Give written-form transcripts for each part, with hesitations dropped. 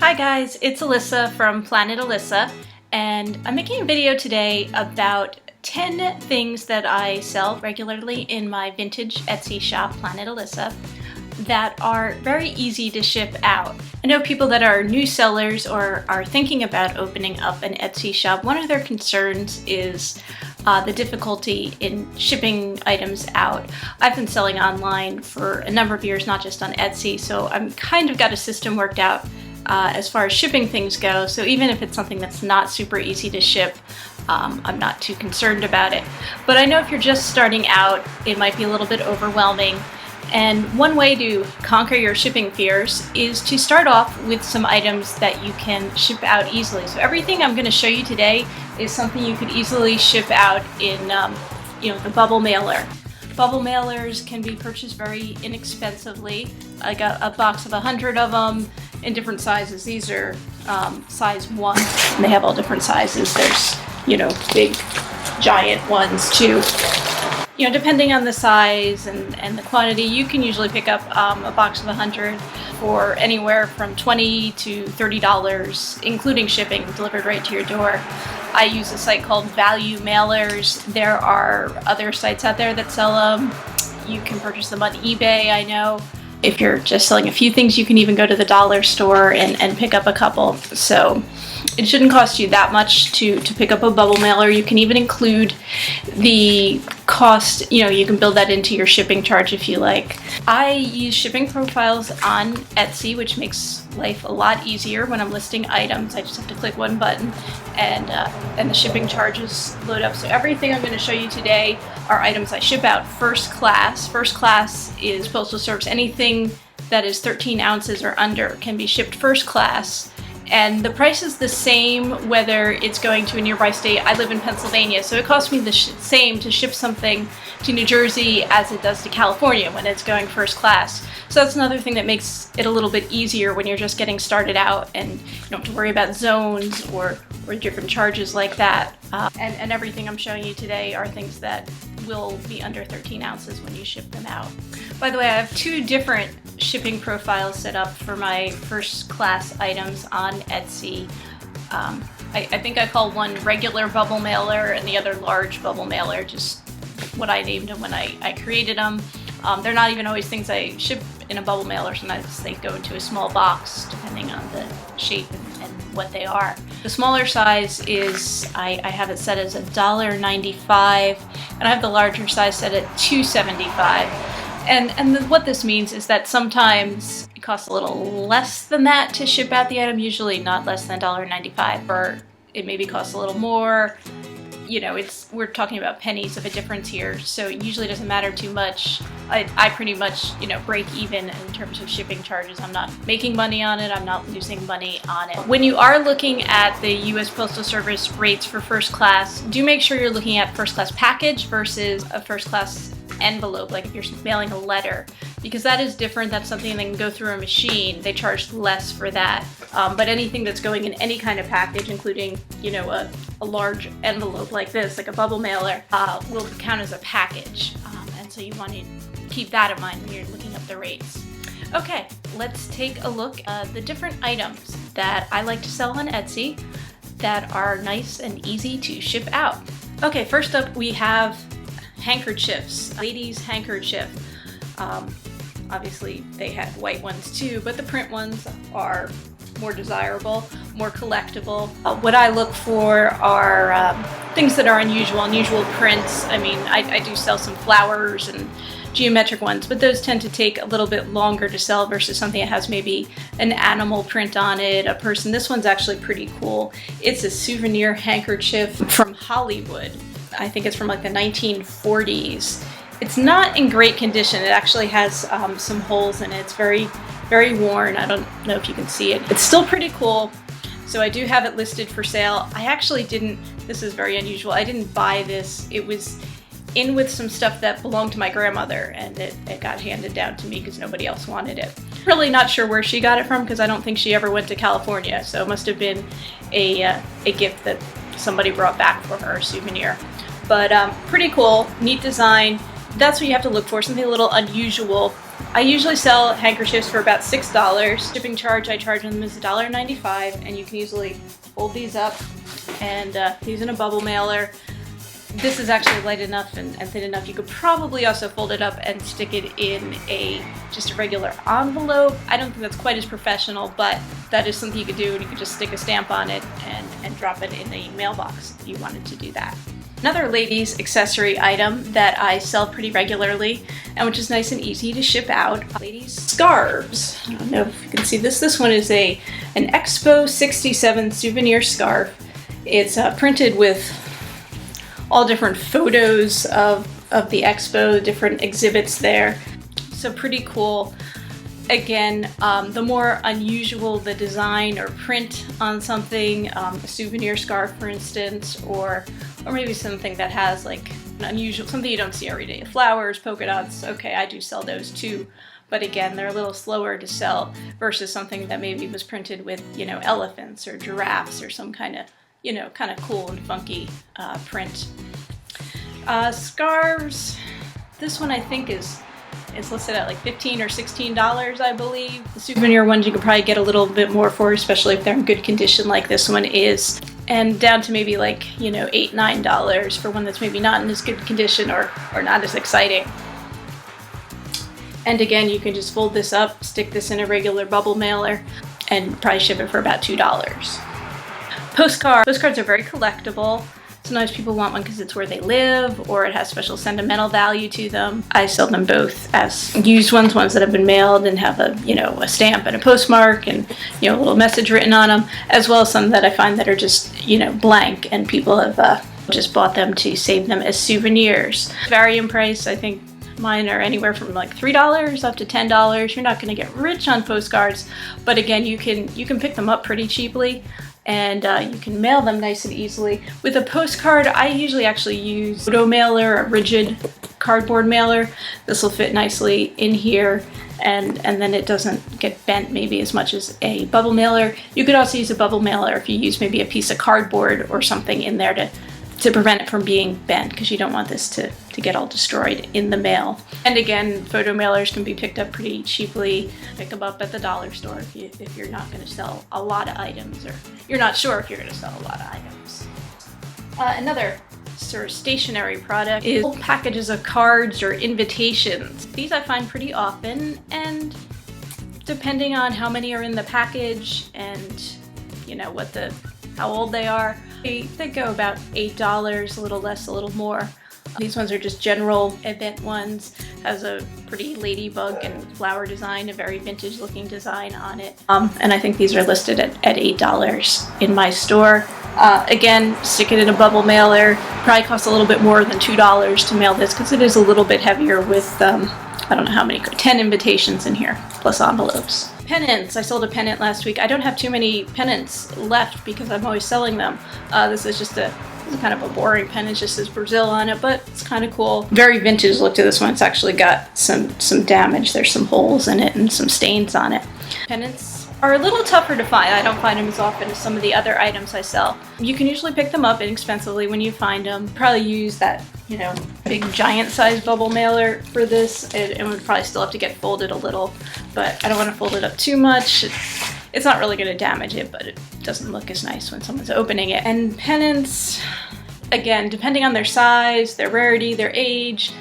Hi guys, it's Alissa from Planet Alissa, and I'm making a video today about 10 things that I sell regularly in my vintage Etsy shop, Planet Alissa, that are very easy to ship out. I know people that are new sellers or are thinking about opening up an Etsy shop, one of their concerns is the difficulty in shipping items out. I've been selling online for a number of years, not just on Etsy, so I'm kind of got a system worked out as far as shipping things go. So even if it's something that's not super easy to ship, I'm not too concerned about it. But I know if you're just starting out, it might be a little bit overwhelming. And one way to conquer your shipping fears is to start off with some items that you can ship out easily. So everything I'm going to show you today is something you could easily ship out in, the bubble mailer. Bubble mailers can be purchased very inexpensively. I got a box of 100 of them in different sizes. These are size 1. And they have all different sizes. There's, big, giant ones too. Depending on the size and the quantity, you can usually pick up a box of 100 for anywhere from $20 to $30, including shipping, delivered right to your door. I use a site called Value Mailers. There are other sites out there that sell them. You can purchase them on eBay, I know. If you're just selling a few things, you can even go to the dollar store and pick up a couple. So it shouldn't cost you that much to pick up a bubble mailer. You can even include the cost, you can build that into your shipping charge if you like. I use shipping profiles on Etsy, which makes life a lot easier when I'm listing items. I just have to click one button and the shipping charges load up. So everything I'm going to show you today are items I ship out first class. First class is Postal Service. Anything that is 13 ounces or under can be shipped first class. And the price is the same whether it's going to a nearby state. I live in Pennsylvania, so it costs me the same to ship something to New Jersey as it does to California when it's going first class. So that's another thing that makes it a little bit easier when you're just getting started out and you don't have to worry about zones or different charges like that. And everything I'm showing you today are things that will be under 13 ounces when you ship them out. By the way, I have 2 different shipping profiles set up for my first class items on Etsy. I think I call one regular bubble mailer and the other large bubble mailer, just what I named them when I created them. They're not even always things I ship in a bubble mailer. Sometimes they go into a small box depending on the shape and what they are. The smaller size is, I have it set as $1.95, and I have the larger size set at $2.75. And what this means is that sometimes it costs a little less than that to ship out the item, usually not less than $1.95, or it maybe costs a little more. We're talking about pennies of a difference here, so it usually doesn't matter too much. I pretty much, break even in terms of shipping charges. I'm not making money on it, I'm not losing money on it. When you are looking at the US Postal Service rates for first class, do make sure you're looking at first class package versus a first class envelope, like if you're mailing a letter, because that is different. That's something that can go through a machine. They charge less for that. But anything that's going in any kind of package, including, a large envelope like this, like a bubble mailer, will count as a package. And so you want to keep that in mind when you're looking up the rates. Okay, let's take a look at the different items that I like to sell on Etsy that are nice and easy to ship out. Okay, first up we have handkerchiefs, ladies' handkerchief. Obviously they have white ones too, but the print ones are more desirable, more collectible. What I look for are things that are unusual prints. I mean, I do sell some flowers and geometric ones, but those tend to take a little bit longer to sell versus something that has maybe an animal print on it, a person. This one's actually pretty cool. It's a souvenir handkerchief from Hollywood. I think it's from like the 1940s. It's not in great condition. It actually has some holes in it. It's very, very worn. I don't know if you can see it. It's still pretty cool. So I do have it listed for sale. I actually didn't, this is very unusual, I didn't buy this. It was in with some stuff that belonged to my grandmother, and it got handed down to me because nobody else wanted it. Really not sure where she got it from because I don't think she ever went to California. So it must have been a gift that somebody brought back for her, a souvenir. But pretty cool, neat design. That's what you have to look for, something a little unusual. I usually sell handkerchiefs for about $6. Shipping charge I charge on them is $1.95, and you can easily fold these up and use in a bubble mailer. This is actually light enough and thin enough. You could probably also fold it up and stick it in just a regular envelope. I don't think that's quite as professional, but that is something you could do, and you could just stick a stamp on it and drop it in a mailbox if you wanted to do that. Another ladies accessory item that I sell pretty regularly, and which is nice and easy to ship out, ladies scarves. I don't know if you can see this. This one is an Expo 67 souvenir scarf. It's printed with all different photos of the expo, different exhibits there. So pretty cool. Again, the more unusual the design or print on something, a souvenir scarf for instance, or maybe something that has like an unusual, something you don't see every day. Flowers, polka dots, okay, I do sell those too. But again, they're a little slower to sell versus something that maybe was printed with, elephants or giraffes or some kind of, kind of cool and funky print. Scarves, this one I think is listed at like $15 or $16, I believe. The souvenir ones you could probably get a little bit more for, especially if they're in good condition like this one is. And down to maybe like, $8, $9 for one that's maybe not in as good condition or not as exciting. And again, you can just fold this up, stick this in a regular bubble mailer, and probably ship it for about $2. Postcards. Postcards are very collectible. Sometimes people want one because it's where they live or it has special sentimental value to them. I sell them both as used ones that have been mailed and have a stamp and a postmark and a little message written on them, as well as some that I find that are just blank and people have just bought them to save them as souvenirs. Vary in price. I think mine are anywhere from like $3 up to $10. You're not going to get rich on postcards, but again, you can pick them up pretty cheaply. And you can mail them nice and easily. With a postcard, I usually actually use a photo mailer, a rigid cardboard mailer. This will fit nicely in here, and then it doesn't get bent maybe as much as a bubble mailer. You could also use a bubble mailer if you use maybe a piece of cardboard or something in there to prevent it from being bent, because you don't want this to get all destroyed in the mail. And again, photo mailers can be picked up pretty cheaply. Pick them up at the dollar store if you're not going to sell a lot of items, or you're not sure if you're going to sell a lot of items. Another sort of stationary product is packages of cards or invitations. These I find pretty often, and depending on how many are in the package and how old they are, they go about $8, a little less, a little more. These ones are just general event ones. Has a pretty ladybug and flower design, a very vintage looking design on it. And I think these are listed at $8 in my store. Again, stick it in a bubble mailer. Probably costs a little bit more than $2 to mail this because it is a little bit heavier with, I don't know how many, 10 invitations in here, plus envelopes. Pennants. I sold a pennant last week. I don't have too many pennants left because I'm always selling them. This is just kind of a boring pennant. It just says Brazil on it, but it's kind of cool. Very vintage look to this one. It's actually got some damage. There's some holes in it and some stains on it. Pennants are a little tougher to find. I don't find them as often as some of the other items I sell. You can usually pick them up inexpensively when you find them. Probably use that, big giant size bubble mailer for this. It would probably still have to get folded a little, but I don't want to fold it up too much. It's not really going to damage it, but it doesn't look as nice when someone's opening it. And pennants, again, depending on their size, their rarity, their age,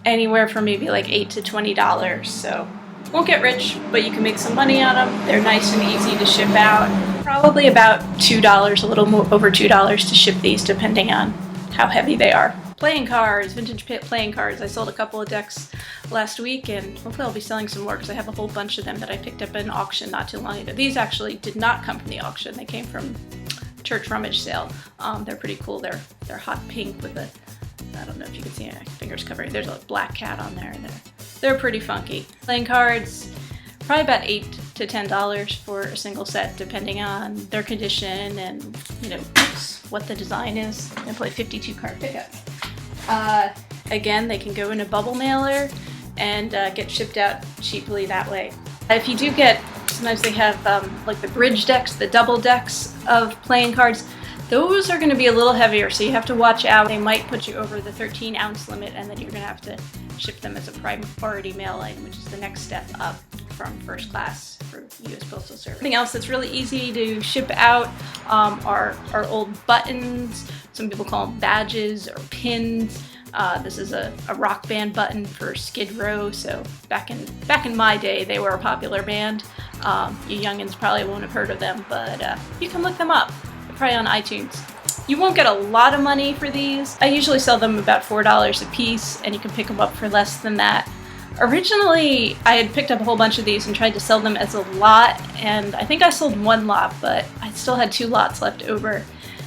anywhere from maybe like $8 to $20. So won't get rich, but you can make some money on them. They're nice and easy to ship out. Probably about $2, a little more over $2 to ship these, depending on how heavy they are. Playing cards, vintage playing cards. I sold a couple of decks last week, and hopefully I'll be selling some more because I have a whole bunch of them that I picked up at an auction not too long ago. These actually did not come from the auction. They came from church rummage sale. They're pretty cool. They're hot pink with I don't know if you can see it, fingers covered. There's a black cat on there. They're pretty funky. Playing cards, probably about $8 to $10 for a single set, depending on their condition and what the design is. I play 52 card pickup. Again, they can go in a bubble mailer and get shipped out cheaply that way. If you do get, sometimes they have like the bridge decks, the double decks of playing cards. Those are going to be a little heavier, so you have to watch out. They might put you over the 13-ounce limit, and then you're going to have to ship them as a priority mail item, which is the next step up from first class for U.S. Postal Service. Something else that's really easy to ship out are old buttons. Some people call them badges or pins. This is a rock band button for Skid Row, so back in my day, they were a popular band. You youngins probably won't have heard of them, but you can look them up. They're probably on iTunes. You won't get a lot of money for these. I usually sell them about $4 a piece, and you can pick them up for less than that. Originally, I had picked up a whole bunch of these and tried to sell them as a lot, and I think I sold one lot, but I still had 2 lots left over,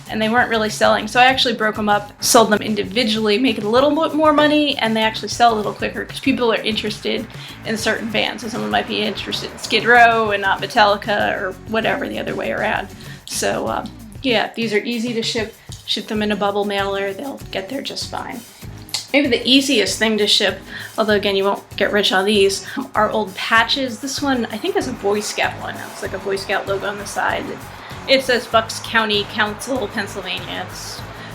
and they weren't really selling. So I actually broke them up, sold them individually, making a little bit more money, and they actually sell a little quicker because people are interested in certain bands. So someone might be interested in Skid Row and not Metallica or whatever, the other way around. So yeah, these are easy to ship. Ship them in a bubble mailer, they'll get there just fine. Maybe the easiest thing to ship, although again you won't get rich on these, are old patches. This one I think is a Boy Scout one. It's like a Boy Scout logo on the side. It says Bucks County Council, Pennsylvania.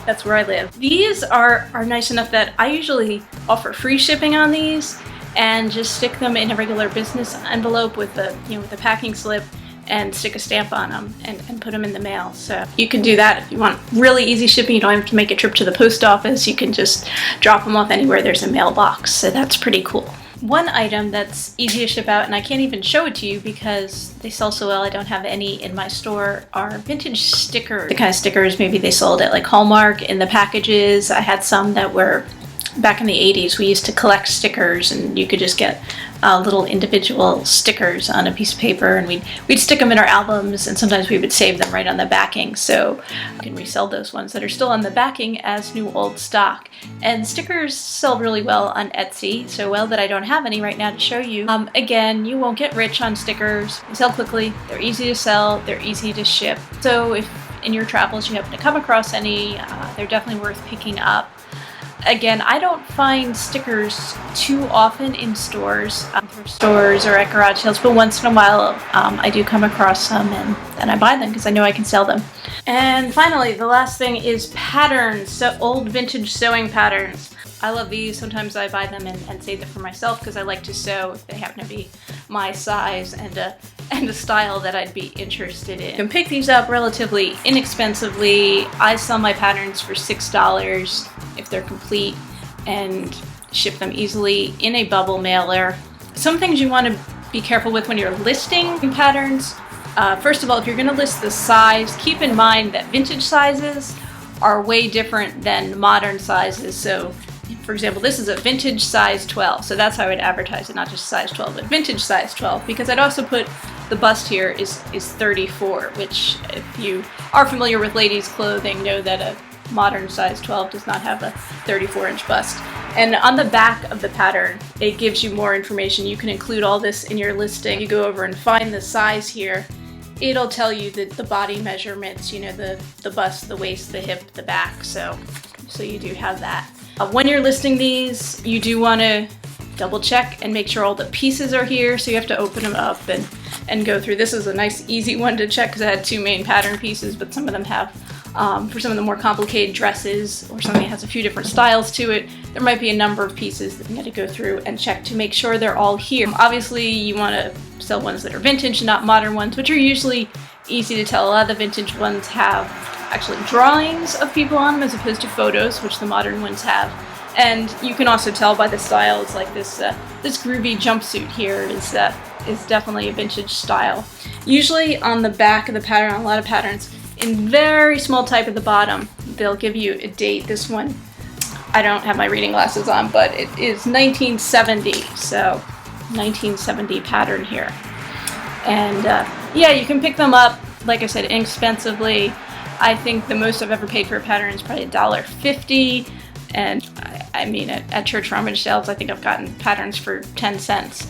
That's where I live. These are nice enough that I usually offer free shipping on these and just stick them in a regular business envelope with the packing slip and stick a stamp on them and put them in the mail. So you can do that if you want really easy shipping. You don't have to make a trip to the post office. You can just drop them off anywhere there's a mailbox. So that's pretty cool. One item that's easy to ship out, and I can't even show it to you because they sell so well, I don't have any in my store, are vintage stickers. The kind of stickers maybe they sold at like Hallmark in the packages. I had some that were back in the 80s. We used to collect stickers, and you could just get little individual stickers on a piece of paper, and we'd stick them in our albums, and sometimes we would save them right on the backing, so you can resell those ones that are still on the backing as new old stock. And stickers sell really well on Etsy, so well that I don't have any right now to show you. Again, you won't get rich on stickers. They sell quickly, they're easy to sell, they're easy to ship. So if in your travels you happen to come across any, they're definitely worth picking up. Again, I don't find stickers too often in stores, thrift stores or at garage sales, but once in a while I do come across some and I buy them because I know I can sell them. And finally, the last thing is patterns, so old vintage sewing patterns. I love these. Sometimes I buy them and save them for myself because I like to sew if they happen to be my size and a style that I'd be interested in. You can pick these up relatively inexpensively. I sell my patterns for $6 if they're complete and ship them easily in a bubble mailer. Some things you want to be careful with when you're listing patterns. First of all, if you're going to list the size, keep in mind that vintage sizes are way different than modern sizes. So for example, this is a vintage size 12, so that's how I would advertise it, not just size 12, but vintage size 12, because I'd also put the bust here is 34, which if you are familiar with ladies' clothing know that a modern size 12 does not have a 34-inch bust. And on the back of the pattern, it gives you more information. You can include all this in your listing. You go over and find the size here. It'll tell you the body measurements, you know, the bust, the waist, the hip, the back, so you do have that. When you're listing these, you do want to double check and make sure all the pieces are here, so you have to open them up and go through. This is a nice easy one to check because I had 2 main pattern pieces, but some of them have, for some of the more complicated dresses or something that has a few different styles to it, there might be a number of pieces that you got to go through and check to make sure they're all here. Obviously, you want to sell ones that are vintage, not modern ones, which are usually easy to tell. A lot of the vintage ones have actually drawings of people on them as opposed to photos, which the modern ones have. And you can also tell by the styles, like this groovy jumpsuit here is definitely a vintage style. Usually on the back of the pattern, on a lot of patterns, in very small type at the bottom, they'll give you a date. This one, I don't have my reading glasses on, but it is 1970, so 1970 pattern here. And yeah, you can pick them up, like I said, inexpensively. I think the most I've ever paid for a pattern is probably $1.50, and I mean at church rummage sales I think I've gotten patterns for 10 cents.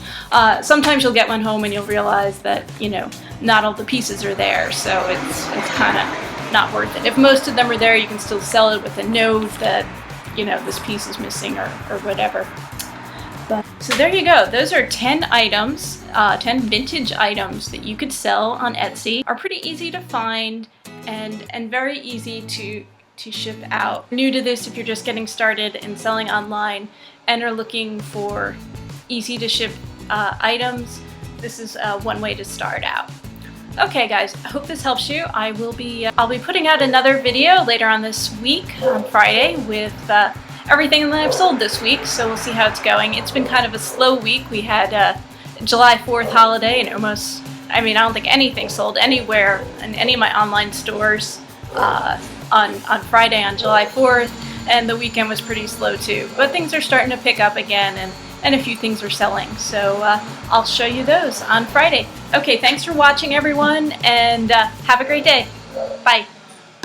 Sometimes you'll get one home and you'll realize that, you know, not all the pieces are there, so it's kind of not worth it. If most of them are there, you can still sell it with a note that, you know, this piece is missing or whatever. So there you go. Those are 10 items, 10 vintage items that you could sell on Etsy. Are pretty easy to find. and very easy to ship out. New to this, if you're just getting started in selling online and are looking for easy to ship items, this is one way to start out. Okay guys, I hope this helps you. I'll be putting out another video later on this week on Friday with everything that I've sold this week, so we'll see how it's going. It's been kind of a slow week. We had July 4th holiday and I don't think anything sold anywhere in any of my online stores on Friday on July 4th, and the weekend was pretty slow too. But things are starting to pick up again, and a few things are selling, so I'll show you those on Friday. Okay, thanks for watching everyone, and have a great day. Bye.